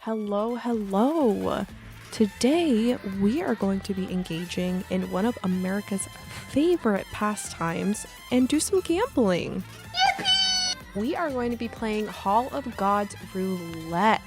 Hello. Today we are going to be engaging in one of America's favorite pastimes and do some gambling. Yippee! We are going to be playing Hall of Gods Roulette.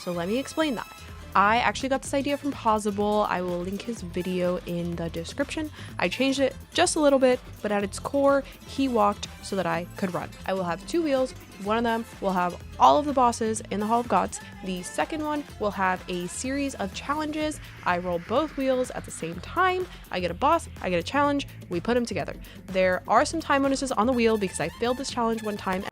So let me explain that. I actually got this idea from Possible. I will link his video in the description. I changed it just a little bit, but at its core, he walked so that I could run. I will have two wheels. One of them will have all of the bosses in the Hall of Gods. The second one will have a series of challenges. I roll both wheels at the same time. I get a boss, I get a challenge, we put them together. There are some time bonuses on the wheel because I failed this challenge one time.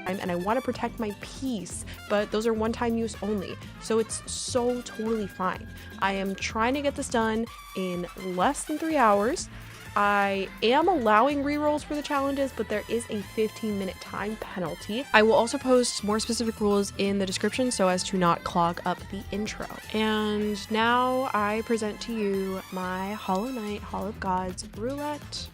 And I want to protect my peace, but those are one-time use only, so it's so totally fine. I am trying to get this done in less than 3 hours. I am allowing rerolls for the challenges, but there is a 15-minute time penalty. I will also post more specific rules in the description so as to not clog up the intro. And now I present to you my Hollow Knight Hall of Gods Roulette.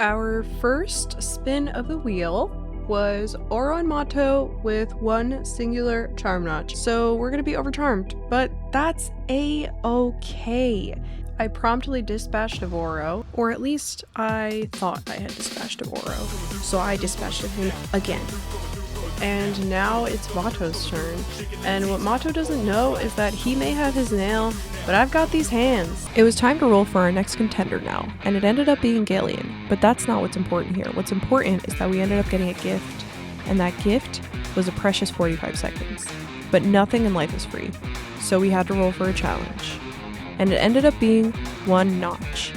Our first spin of the wheel was Oro Mato with one singular charm notch. So we're gonna be overcharmed, but that's a-okay. I promptly dispatched of Oro, or at least I thought I had dispatched of Oro. So I dispatched of him again. And now it's Mato's turn. And what Mato doesn't know is that he may have his nail, but I've got these hands. It was time to roll for our next contender now, and it ended up being Galien. But that's not what's important here. What's important is that we ended up getting a gift, and that gift was a precious 45 seconds. But nothing in life is free, so we had to roll for a challenge. And it ended up being one notch.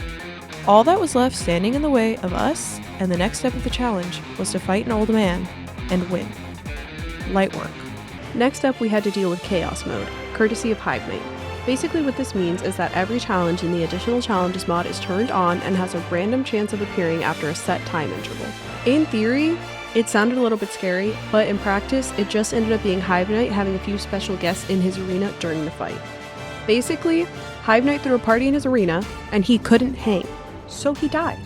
All that was left standing in the way of us and the next step of the challenge was to fight an old man and win. Light work. Next up, we had to deal with Chaos Mode, courtesy of Hive Knight. Basically what this means is that every challenge in the additional challenges mod is turned on and has a random chance of appearing after a set time interval. In theory, it sounded a little bit scary, but in practice, it just ended up being Hive Knight having a few special guests in his arena during the fight. Basically, Hive Knight threw a party in his arena, and he couldn't hang, so he died.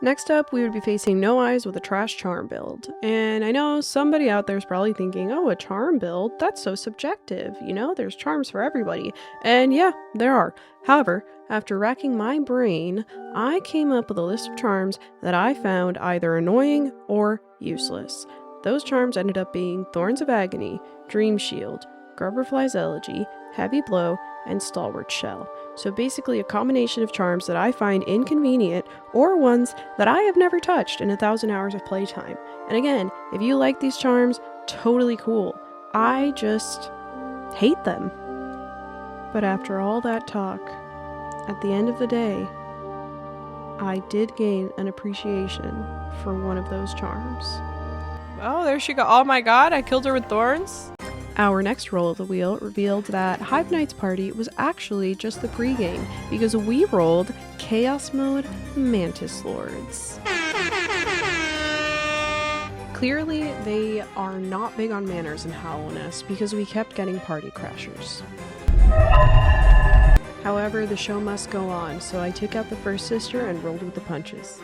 Next up, we would be facing No Eyes with a trash charm build. And I know somebody out there is probably thinking, oh, a charm build? That's so subjective. You know, there's charms for everybody. And yeah, there are. However, after racking my brain, I came up with a list of charms that I found either annoying or useless. Those charms ended up being Thorns of Agony, Dream Shield, Garberfly's Elegy, Heavy Blow, and Stalwart Shell. So basically a combination of charms that I find inconvenient or ones that I have never touched in 1,000 hours of playtime. And again, if you like these charms, totally cool. I just hate them. But after all that talk, at the end of the day, I did gain an appreciation for one of those charms. Oh, there she go. Oh my god, I killed her with thorns? Our next roll of the wheel revealed that Hive Knight's party was actually just the pregame, because we rolled Chaos Mode Mantis Lords. Clearly, they are not big on manners in Hollowness, because we kept getting party crashers. However, the show must go on, so I took out the first sister and rolled with the punches.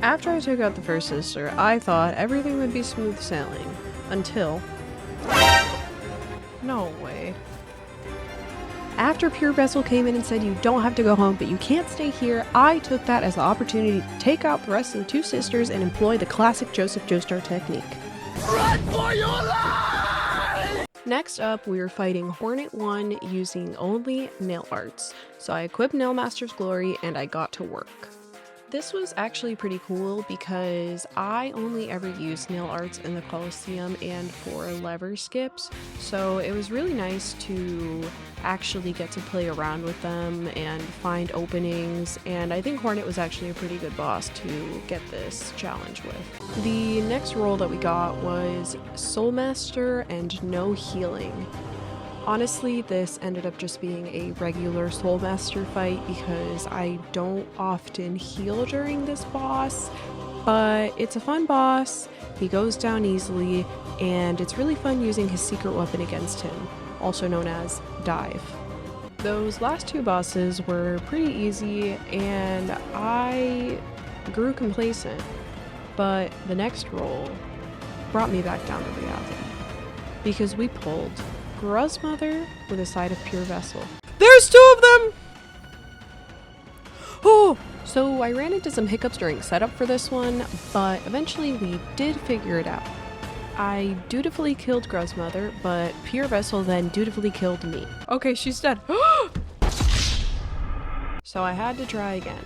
After I took out the first sister, I thought everything would be smooth sailing, until... No way. After Pure Vessel came in and said you don't have to go home, but you can't stay here, I took that as the opportunity to take out the rest of the two sisters and employ the classic Joseph Joestar technique. Run for your life! Next up, we were fighting Hornet 1 using only nail arts. So I equipped Nailmaster's Glory and I got to work. This was actually pretty cool because I only ever used nail arts in the Colosseum and for lever skips, so it was really nice to actually get to play around with them and find openings, and I think Hornet was actually a pretty good boss to get this challenge with. The next role that we got was Soulmaster and no healing. Honestly, this ended up just being a regular Soulmaster fight because I don't often heal during this boss, but it's a fun boss, he goes down easily, and it's really fun using his secret weapon against him, also known as Dive. Those last two bosses were pretty easy, and I grew complacent, but the next roll brought me back down to reality. Because we pulled Gruz Mother with a side of Pure Vessel. There's two of them! Oh! So I ran into some hiccups during setup for this one, but eventually we did figure it out. I dutifully killed Gruz Mother, but Pure Vessel then dutifully killed me. Okay, she's dead. So I had to try again.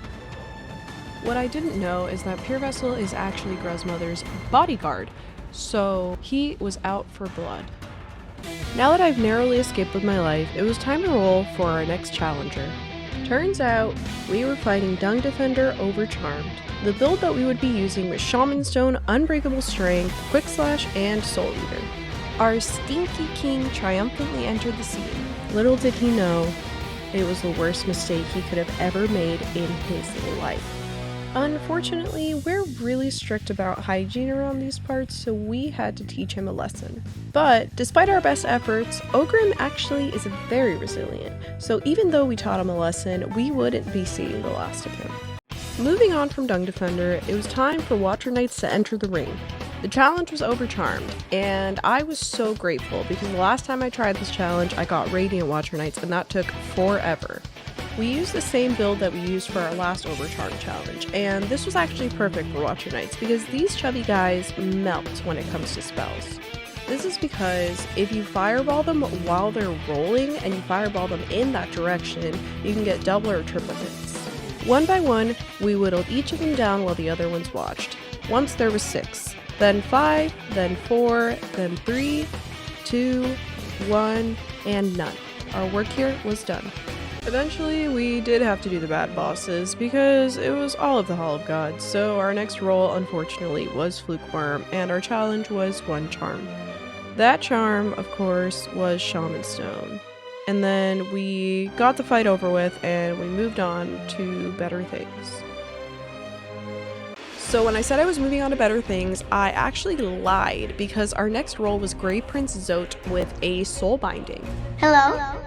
What I didn't know is that Pure Vessel is actually Gruz Mother's bodyguard, so he was out for blood. Now that I've narrowly escaped with my life, it was time to roll for our next challenger. Turns out, we were fighting Dung Defender over Charmed. The build that we would be using was Shaman Stone, Unbreakable Strength, Quick Slash, and Soul Eater. Our stinky king triumphantly entered the scene. Little did he know, it was the worst mistake he could have ever made in his life. Unfortunately, we're really strict about hygiene around these parts, so we had to teach him a lesson. But despite our best efforts, Grimm actually is very resilient, so even though we taught him a lesson, we wouldn't be seeing the last of him. Moving on from Dung Defender, it was time for Watcher Knights to enter the ring. The challenge was over Charmed, and I was so grateful because the last time I tried this challenge, I got Radiant Watcher Knights, and that took forever. We used the same build that we used for our last Overcharm challenge, and this was actually perfect for Watcher Knights because these chubby guys melt when it comes to spells. This is because if you fireball them while they're rolling and you fireball them in that direction, you can get double or triple hits. One by one, we whittled each of them down while the other ones watched. Once there was 6, then 5, then 4, then 3, 2, 1, and none. Our work here was done. Eventually, we did have to do the bad bosses because it was all of the Hall of Gods, so our next roll, unfortunately, was Flukemarm, and our challenge was 1 charm. That charm, of course, was Shaman Stone. And then we got the fight over with, and we moved on to better things. So when I said I was moving on to better things, I actually lied because our next roll was Grey Prince Zote with a soul binding. Hello?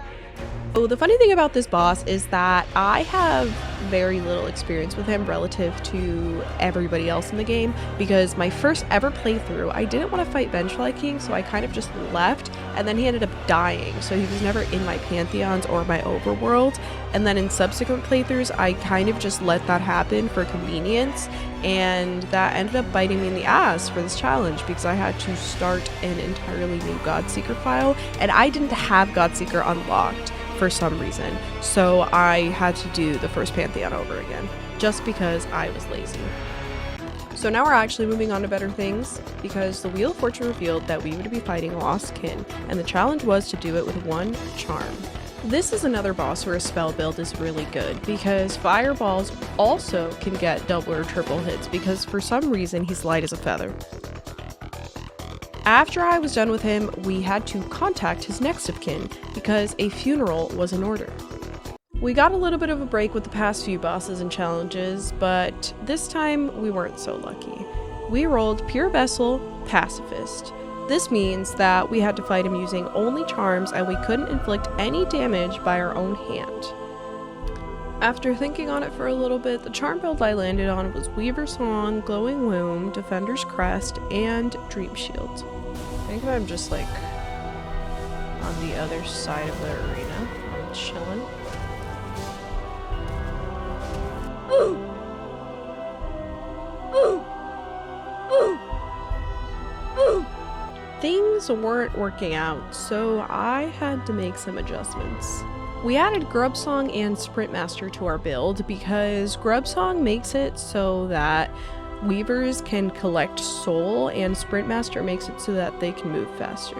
Oh, the funny thing about this boss is that I have very little experience with him relative to everybody else in the game because my first ever playthrough, I didn't want to fight Vengefly King, so I kind of just left, and then he ended up dying, so he was never in my Pantheons or my overworld, and then in subsequent playthroughs, I kind of just let that happen for convenience, and that ended up biting me in the ass for this challenge because I had to start an entirely new Godseeker file, and I didn't have Godseeker unlocked for some reason, so I had to do the first Pantheon over again, just because I was lazy. So now we're actually moving on to better things, because the Wheel of Fortune revealed that we would be fighting Lost Kin, and the challenge was to do it with 1 charm. This is another boss where a spell build is really good, because fireballs also can get double or triple hits, because for some reason he's light as a feather. After I was done with him, we had to contact his next of kin, because a funeral was in order. We got a little bit of a break with the past few bosses and challenges, but this time we weren't so lucky. We rolled Pure Vessel, Pacifist. This means that we had to fight him using only charms and we couldn't inflict any damage by our own hand. After thinking on it for a little bit, the charm build I landed on was Weaver's Song, Glowing Womb, Defender's Crest, and Dream Shield. I think I'm just like on the other side of the arena. I'm chilling. Ooh! Ooh! Ooh! Ooh! Things weren't working out, so I had to make some adjustments. We added Grub Song and Sprint Master to our build because Grub Song makes it so that Weavers can collect soul, and Sprint Master makes it so that they can move faster.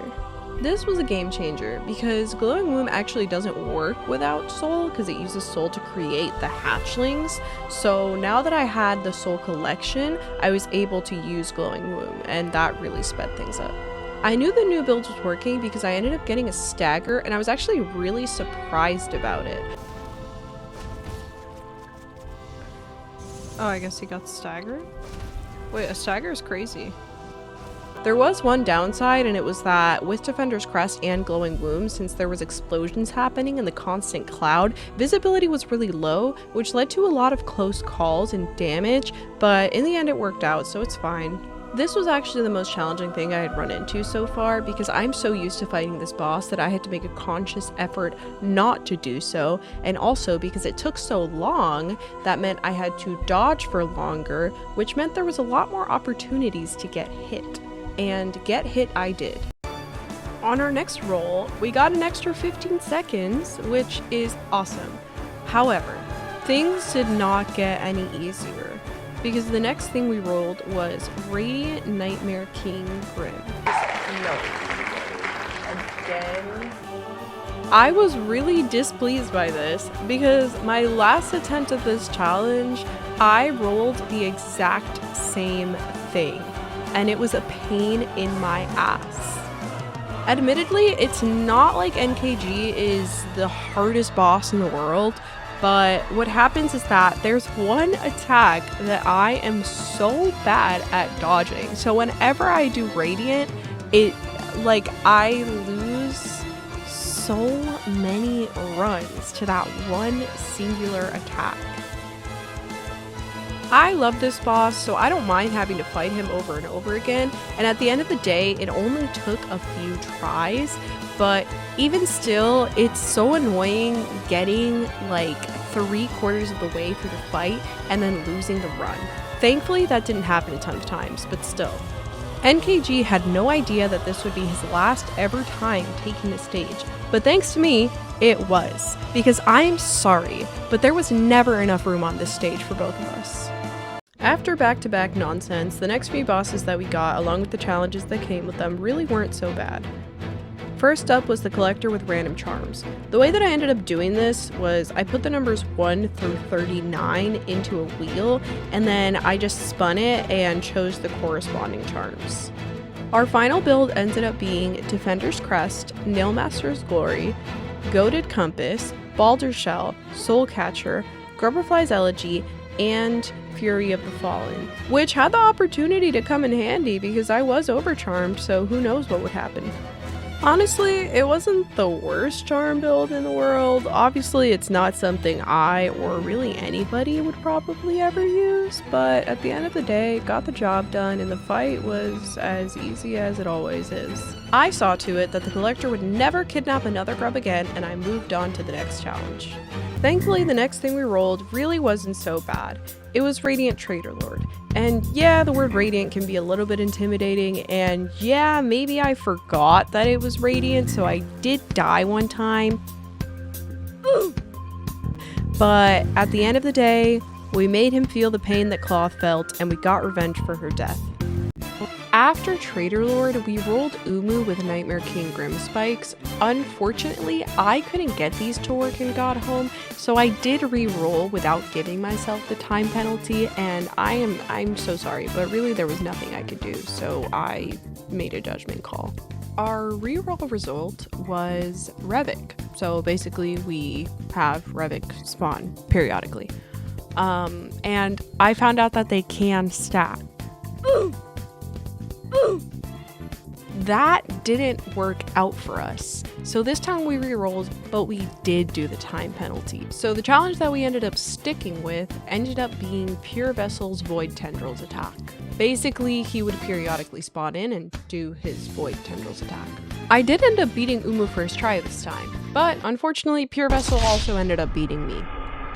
This was a game changer because Glowing Womb actually doesn't work without soul because it uses soul to create the hatchlings. So now that I had the soul collection, I was able to use Glowing Womb, and that really sped things up. I knew the new build was working because I ended up getting a stagger, and I was actually really surprised about it. Oh, I guess he got staggered? Wait, a stagger is crazy. There was one downside, and it was that with Defender's Crest and Glowing Womb, since there was explosions happening in the constant cloud, visibility was really low, which led to a lot of close calls and damage, but in the end it worked out, so it's fine. This was actually the most challenging thing I had run into so far, because I'm so used to fighting this boss that I had to make a conscious effort not to do so, and also because it took so long, that meant I had to dodge for longer, which meant there was a lot more opportunities to get hit. And get hit I did. On our next roll, we got an extra 15 seconds, which is awesome. However, things did not get any easier, because the next thing we rolled was Radiant Nightmare King Grimm. No. Again? I was really displeased by this, because my last attempt at this challenge, I rolled the exact same thing, and it was a pain in my ass. Admittedly, it's not like NKG is the hardest boss in the world, but what happens is that there's one attack that I am so bad at dodging. So whenever I do Radiant, I lose so many runs to that one singular attack. I love this boss, so I don't mind having to fight him over and over again, and at the end of the day, it only took a few tries, but even still, it's so annoying getting like 3/4 of the way through the fight and then losing the run. Thankfully, that didn't happen a ton of times, but still. NKG had no idea that this would be his last ever time taking the stage, but thanks to me, it was, because I'm sorry, but there was never enough room on this stage for both of us. After back-to-back nonsense, the next few bosses that we got, along with the challenges that came with them, really weren't so bad. First up was the Collector with random charms. The way that I ended up doing this was I put the numbers 1 through 39 into a wheel, and then I just spun it and chose the corresponding charms. Our final build ended up being Defender's Crest, Nailmaster's Glory, Goated Compass, Baldur's Shell, Soul Catcher, Grubberfly's Elegy, and Fury of the Fallen, which had the opportunity to come in handy because I was overcharmed, so who knows what would happen. Honestly, it wasn't the worst charm build in the world. Obviously, it's not something I or really anybody would probably ever use, but at the end of the day, got the job done and the fight was as easy as it always is. I saw to it that the Collector would never kidnap another grub again, and I moved on to the next challenge. Thankfully, the next thing we rolled really wasn't so bad. It was Radiant Traitor Lord. And yeah, the word Radiant can be a little bit intimidating, and yeah, maybe I forgot that it was Radiant, so I did die one time. But at the end of the day, we made him feel the pain that Cloth felt, and we got revenge for her death. After Traitor Lord, we rolled Uumuu with Nightmare King Grimm spikes. Unfortunately, I couldn't get these to work and got home, so I did re-roll without giving myself the time penalty, and I'm so sorry, but really there was nothing I could do, so I made a judgment call. Our re-roll result was Revic. So basically we have Revic spawn periodically. And I found out that they can stack. That didn't work out for us. So this time we re-rolled, but we did do the time penalty. So the challenge that we ended up sticking with ended up being Pure Vessel's Void Tendrils attack. Basically, he would periodically spawn in and do his Void Tendrils attack. I did end up beating Uumuu first try this time, but unfortunately Pure Vessel also ended up beating me.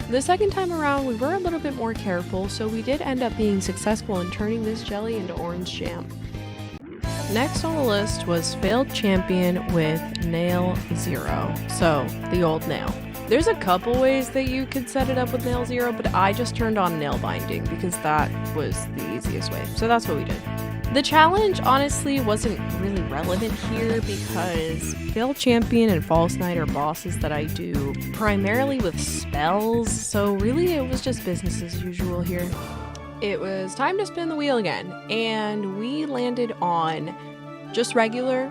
The second time around, we were a little bit more careful, so we did end up being successful in turning this jelly into orange jam. Next on the list was Failed Champion with Nail Xero, so the old nail. There's a couple ways that you could set it up with Nail Xero, but I just turned on nail binding because that was the easiest way, so that's what we did. The challenge honestly wasn't really relevant here because Failed Champion and False Knight are bosses that I do primarily with spells, so really it was just business as usual here. It was time to spin the wheel again, and we landed on just regular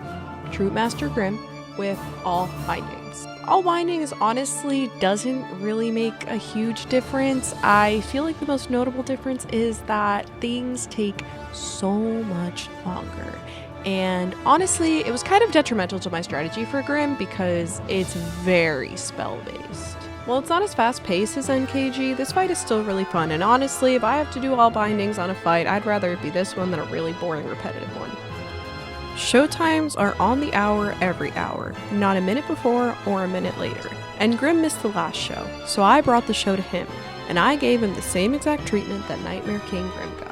Troupe Master Grimm with all bindings. All bindings honestly doesn't really make a huge difference. I feel like the most notable difference is that things take so much longer. And honestly, it was kind of detrimental to my strategy for Grimm because it's very spell-based. While it's not as fast-paced as NKG, this fight is still really fun, and honestly, if I have to do all bindings on a fight, I'd rather it be this one than a really boring, repetitive one. Showtimes are on the hour every hour, not a minute before or a minute later. And Grimm missed the last show, so I brought the show to him, and I gave him the same exact treatment that Nightmare King Grimm got.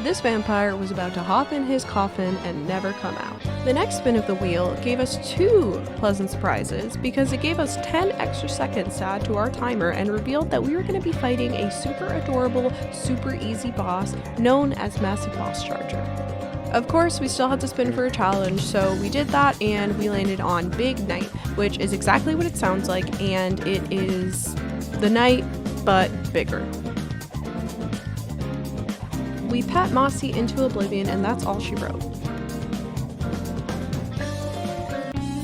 This vampire was about to hop in his coffin and never come out. The next spin of the wheel gave us 2 pleasant surprises because it gave us 10 extra seconds to add to our timer and revealed that we were going to be fighting a super adorable, super easy boss known as Massive Boss Charger. Of course, we still had to spin for a challenge, so we did that and we landed on Big Knight, which is exactly what it sounds like, and it is the knight, but bigger. We pat Mossy into oblivion, and that's all she wrote.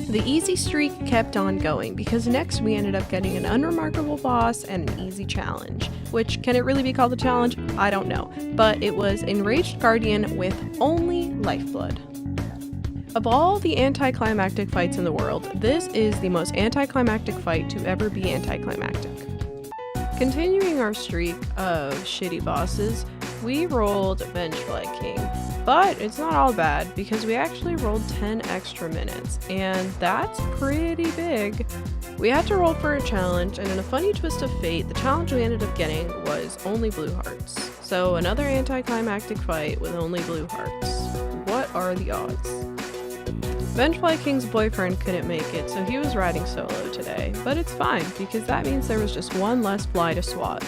The easy streak kept on going because next we ended up getting an unremarkable boss and an easy challenge. Which, can it really be called a challenge? I don't know. But it was Enraged Guardian with only lifeblood. Of all the anticlimactic fights in the world, this is the most anticlimactic fight to ever be anticlimactic. Continuing our streak of shitty bosses, we rolled Vengefly King, but it's not all bad because we actually rolled 10 extra minutes, and that's pretty big. We had to roll for a challenge, and in a funny twist of fate, the challenge we ended up getting was only blue hearts. So another anticlimactic fight with only blue hearts. What are the odds? Vengefly King's boyfriend couldn't make it, so he was riding solo today, but it's fine because that means there was just one less fly to swat.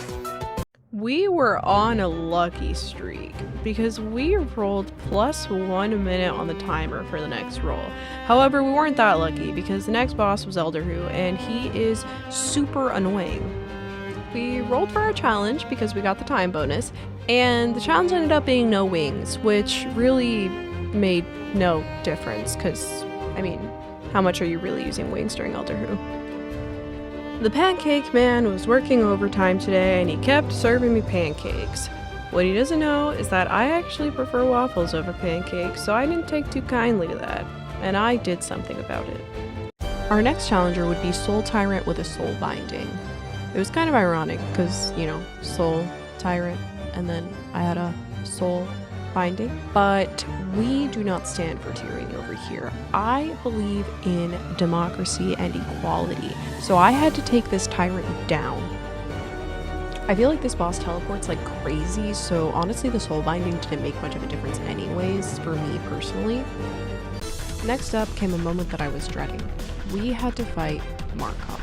We were on a lucky streak because we rolled plus 1 minute on the timer for the next roll. However, we weren't that lucky because the next boss was Elderhu and he is super annoying. We rolled for our challenge because we got the time bonus, and the challenge ended up being no wings, which really made no difference because, I mean, how much are you really using wings during Elderhu? The pancake man was working overtime today and he kept serving me pancakes. What he doesn't know is that I actually prefer waffles over pancakes, so I didn't take too kindly to that, and I did something about it. Our next challenger would be Soul Tyrant with a soul binding. It was kind of ironic because, you know, Soul Tyrant and then I had a soul binding, but we do not stand for tyranny over here. I believe in democracy and equality, so I had to take this tyrant down. I feel like this boss teleports like crazy, so honestly the soul binding didn't make much of a difference anyways for me personally. Next up came a moment that I was dreading. We had to fight Markoth.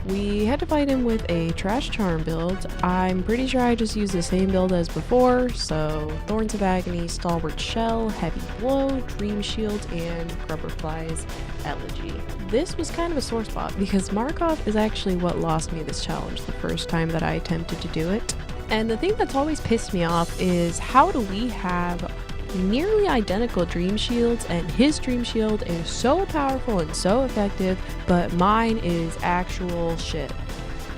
We had to fight him with a Trash Charm build. I'm pretty sure I just used the same build as before, so Thorns of Agony, Stalwart Shell, Heavy Blow, Dream Shield, and Grubberfly's Elegy. This was kind of a sore spot because Markoth is actually what lost me this challenge the first time that I attempted to do it. And the thing that's always pissed me off is how do we have nearly identical dream shields and his dream shield is so powerful and so effective, but mine is actual shit.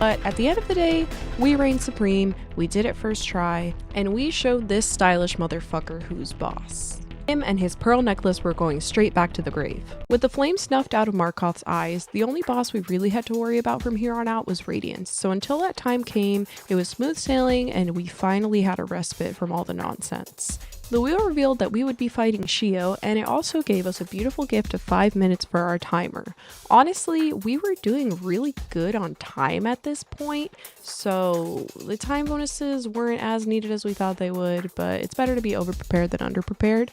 But at the end of the day, we reigned supreme, we did it first try, and we showed this stylish motherfucker who's boss. Him and his pearl necklace were going straight back to the grave. With the flame snuffed out of Markoth's eyes, the only boss we really had to worry about from here on out was Radiance, so until that time came, it was smooth sailing and we finally had a respite from all the nonsense. The wheel revealed that we would be fighting Sheo, and it also gave us a beautiful gift of 5 minutes for our timer. Honestly, we were doing really good on time at this point, so the time bonuses weren't as needed as we thought they would, but it's better to be overprepared than underprepared.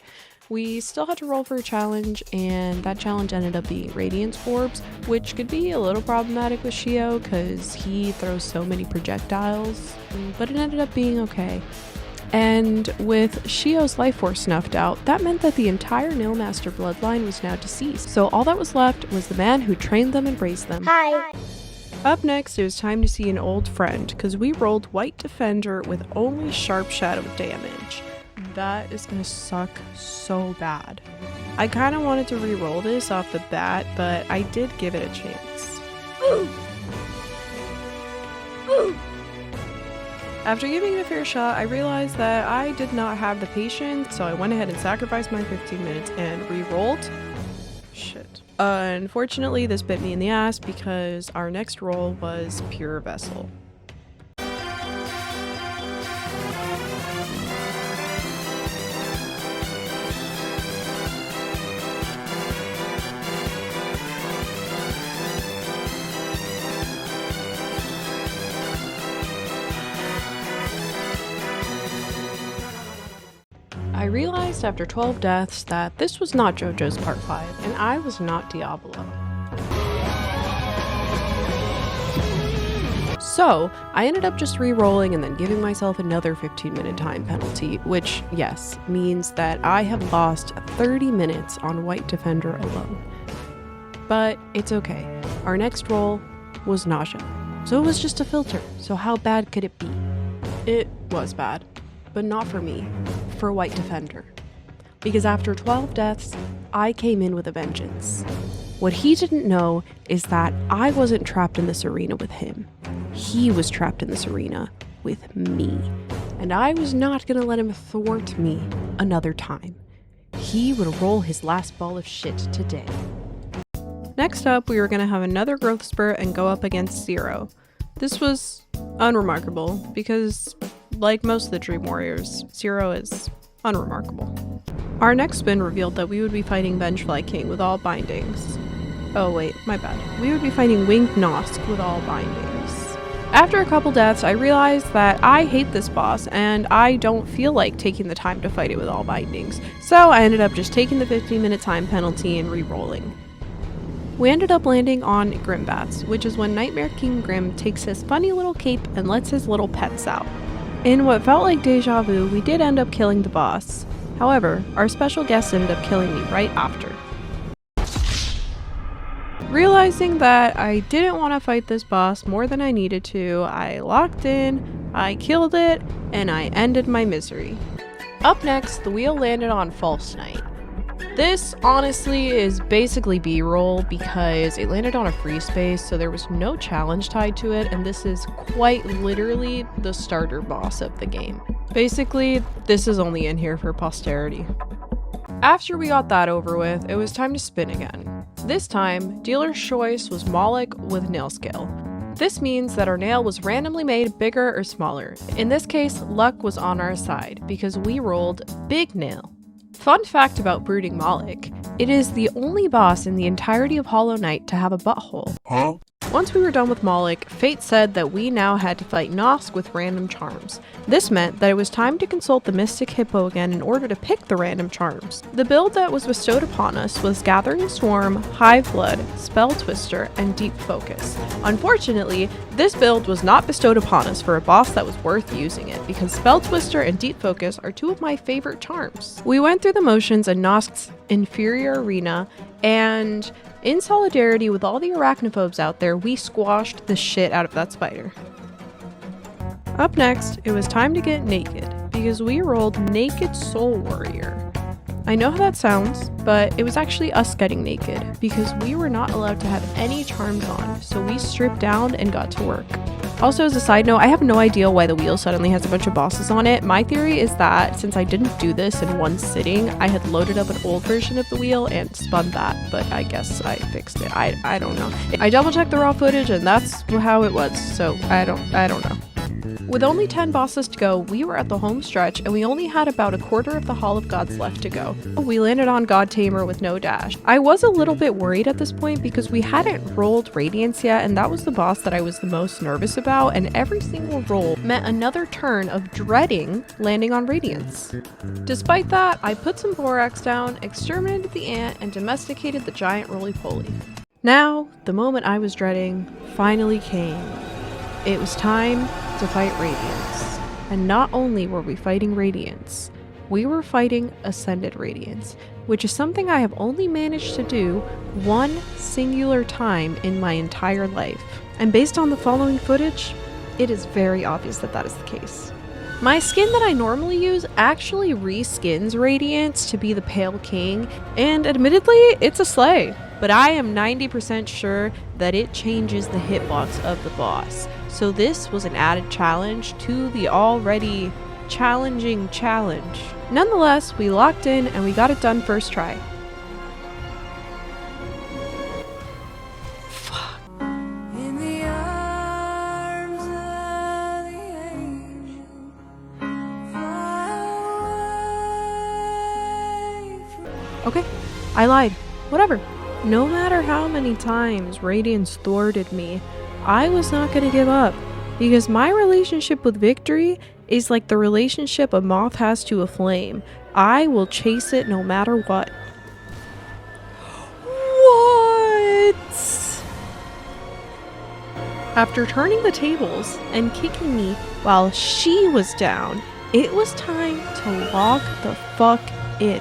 We still had to roll for a challenge, and that challenge ended up being Radiance Orbs, which could be a little problematic with Sheo because he throws so many projectiles, but it ended up being okay. And with Sheo's life force snuffed out, that meant that the entire Nilmaster bloodline was now deceased. So all that was left was the man who trained them and raised them. Hi! Up next, it was time to see an old friend, because we rolled White Defender with only Sharp Shadow damage. That is gonna suck so bad. I kind of wanted to re-roll this off the bat, but I did give it a chance. Ooh. Ooh. After giving it a fair shot, I realized that I did not have the patience, so I went ahead and sacrificed my 15 minutes and re-rolled. Shit. Unfortunately, this bit me in the ass because our next roll was Pure Vessel. I realized after 12 deaths that this was not JoJo's Part 5, and I was not Diablo. So, I ended up just re-rolling and then giving myself another 15-minute time penalty, which, yes, means that I have lost 30 minutes on White Defender alone. But it's okay. Our next roll was Nausea. So it was just a filter, so how bad could it be? It was bad, but not for me. For White Defender. Because after 12 deaths, I came in with a vengeance. What he didn't know is that I wasn't trapped in this arena with him. He was trapped in this arena with me. And I was not gonna let him thwart me another time. He would roll his last ball of shit today. Next up, we were gonna have another growth spurt and go up against Xero. This was unremarkable because, like most of the Dream Warriors, Xero is unremarkable. Our next spin revealed that we would be fighting Vengefly King with all bindings. Oh wait, my bad. We would be fighting Winged Nosk with all bindings. After a couple deaths, I realized that I hate this boss and I don't feel like taking the time to fight it with all bindings. So I ended up just taking the 15-minute time penalty and re-rolling. We ended up landing on Grimm Bats, which is when Nightmare King Grimm takes his funny little cape and lets his little pets out. In what felt like deja vu, we did end up killing the boss. However, our special guest ended up killing me right after. Realizing that I didn't want to fight this boss more than I needed to, I locked in, I killed it, and I ended my misery. Up next, the wheel landed on False Knight. This, honestly, is basically B-roll because it landed on a free space, so there was no challenge tied to it, and this is quite literally the starter boss of the game. Basically, this is only in here for posterity. After we got that over with, it was time to spin again. This time, dealer's choice was Mawlek with nail scale. This means that our nail was randomly made bigger or smaller. In this case, luck was on our side because we rolled big nail. Fun fact about brooding Mawlek, it is the only boss in the entirety of Hollow Knight to have a butthole. Huh? Once we were done with Mawlek, fate said that we now had to fight Nosk with random charms. This meant that it was time to consult the Mystic Hippo again in order to pick the random charms. The build that was bestowed upon us was Gathering Swarm, Hive Blood, Spell Twister, and Deep Focus. Unfortunately, this build was not bestowed upon us for a boss that was worth using it, because Spell Twister and Deep Focus are two of my favorite charms. We went through the motions in Nosk's inferior arena, and in solidarity with all the arachnophobes out there, we squashed the shit out of that spider. Up next, it was time to get naked, because we rolled Naked Soul Warrior. I know how that sounds, but it was actually us getting naked, because we were not allowed to have any charms on, so we stripped down and got to work. Also, as a side note, I have no idea why the wheel suddenly has a bunch of bosses on it. My theory is that since I didn't do this in one sitting, I had loaded up an old version of the wheel and spun that, but I guess I fixed it. I don't know. I double checked the raw footage and that's how it was, so I don't know. With only 10 bosses to go, we were at the home stretch and we only had about a quarter of the Hall of Gods left to go. We landed on God Tamer with no dash. I was a little bit worried at this point because we hadn't rolled Radiance yet, and that was the boss that I was the most nervous about, and every single roll meant another turn of dreading landing on Radiance. Despite that, I put some Borax down, exterminated the ant, and domesticated the giant roly-poly. Now, the moment I was dreading finally came. It was time to fight Radiance. And not only were we fighting Radiance, we were fighting Ascended Radiance, which is something I have only managed to do one singular time in my entire life. And based on the following footage, it is very obvious that that is the case. My skin that I normally use actually reskins Radiance to be the Pale King, and admittedly, it's a slay. But I am 90% sure that it changes the hitbox of the boss. so this was an added challenge to the already challenging challenge. Nonetheless, we locked in and we got it done first try. Fuck. In the arms of the angel, fly away. Okay, I lied. Whatever. No matter how many times Radiance thwarted me, I was not going to give up, because my relationship with victory is like the relationship a moth has to a flame. I will chase it no matter what. What? After turning the tables and kicking me while she was down, it was time to lock the fuck in.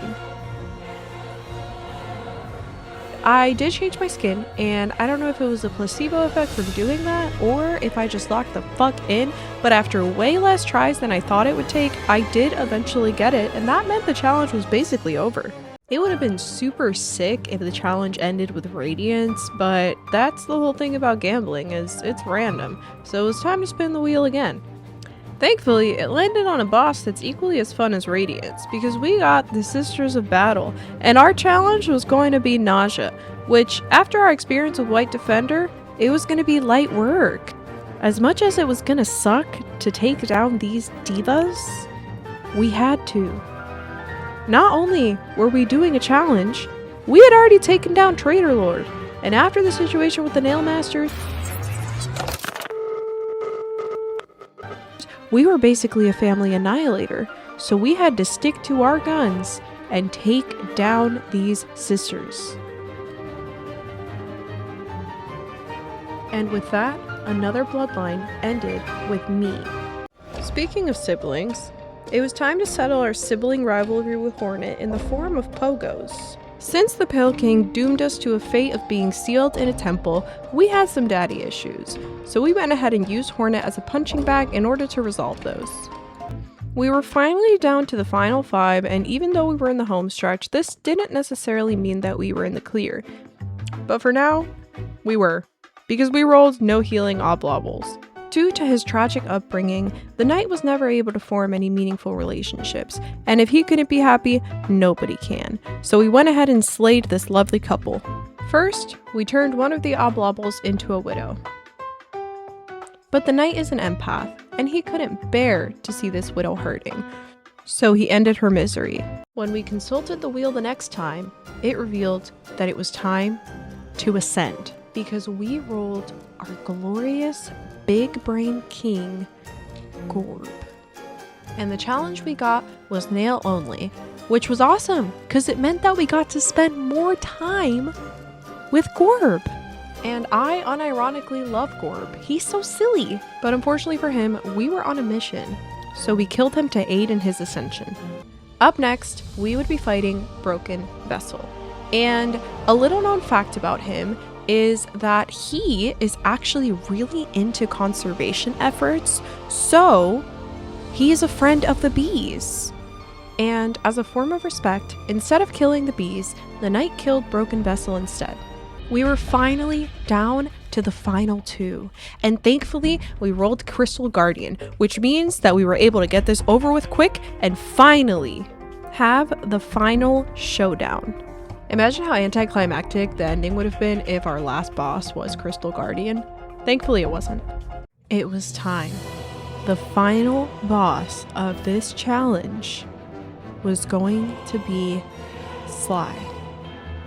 I did change my skin, and I don't know if it was a placebo effect from doing that or if I just locked the fuck in, but after way less tries than I thought it would take, I did eventually get it, and that meant the challenge was basically over. It would have been super sick if the challenge ended with Radiance, but that's the whole thing about gambling, is it's random, so it was time to spin the wheel again. Thankfully, it landed on a boss that's equally as fun as Radiance, because we got the Sisters of Battle, and our challenge was going to be Nausea, which, after our experience with White Defender, it was going to be light work. As much as it was going to suck to take down these divas, we had to. Not only were we doing a challenge, we had already taken down Traitor Lord, and after the situation with the Nail Master, we were basically a family annihilator, so we had to stick to our guns and take down these sisters. And with that, another bloodline ended with me. Speaking of siblings, it was time to settle our sibling rivalry with Hornet in the form of pogos. Since the Pale King doomed us to a fate of being sealed in a temple, we had some daddy issues, so we went ahead and used Hornet as a punching bag in order to resolve those. We were finally down to the final 5, and even though we were in the home stretch, this didn't necessarily mean that we were in the clear. But for now, we were, because we rolled no healing Oblobbles. Due to his tragic upbringing, the knight was never able to form any meaningful relationships, and if he couldn't be happy, nobody can. So we went ahead and slayed this lovely couple. First, we turned one of the Oblobbles into a widow. But the knight is an empath, and he couldn't bear to see this widow hurting, so he ended her misery. When we consulted the wheel the next time, it revealed that it was time to ascend, because we rolled our glorious big brain king, Gorb. And the challenge we got was nail only, which was awesome because it meant that we got to spend more time with Gorb. And I unironically love Gorb. He's so silly. But unfortunately for him, we were on a mission, so we killed him to aid in his ascension. Up next, we would be fighting Broken Vessel. And a little known fact about him is that he is actually really into conservation efforts, so he is a friend of the bees. And as a form of respect, instead of killing the bees, the knight killed Broken Vessel instead. We were finally down to the final 2, and thankfully we rolled Crystal Guardian, which means that we were able to get this over with quick and finally have the final showdown. Imagine how anticlimactic the ending would have been if our last boss was Crystal Guardian. Thankfully it wasn't. It was time. The final boss of this challenge was going to be Sly.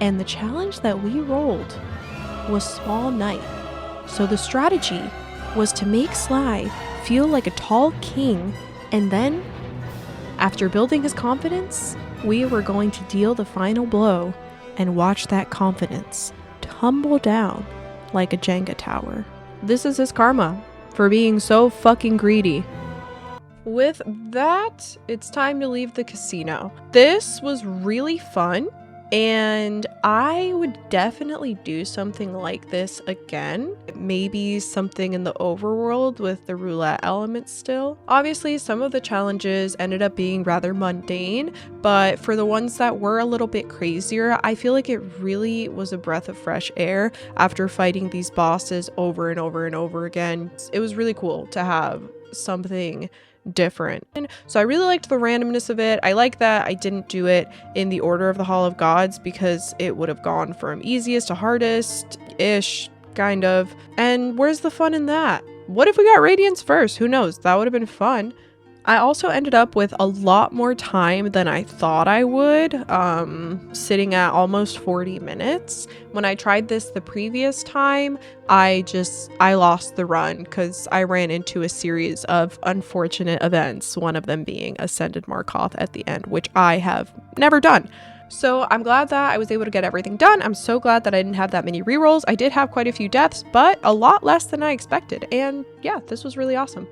And the challenge that we rolled was Small Knight. So the strategy was to make Sly feel like a tall king, and then, after building his confidence, we were going to deal the final blow and watch that confidence tumble down like a Jenga tower. This is his karma for being so fucking greedy. With that, it's time to leave the casino. This was really fun, And I would definitely do something like this again. Maybe something in the overworld with the roulette element still. Obviously, some of the challenges ended up being rather mundane, but for the ones that were a little bit crazier, I feel like it really was a breath of fresh air after fighting these bosses over and over and over again. It was really cool to have something different. And so I really liked the randomness of it. I like that I didn't do it in the order of the Hall of Gods because it would have gone from easiest to hardest-ish, kind of. And where's the fun in that? What if we got Radiance first? Who knows? That would have been fun. I also ended up with a lot more time than I thought I would, sitting at almost 40 minutes. When I tried this the previous time, I lost the run because I ran into a series of unfortunate events, one of them being Ascended Markoth at the end, which I have never done. So I'm glad that I was able to get everything done. I'm so glad that I didn't have that many rerolls. I did have quite a few deaths, but a lot less than I expected. And yeah, this was really awesome.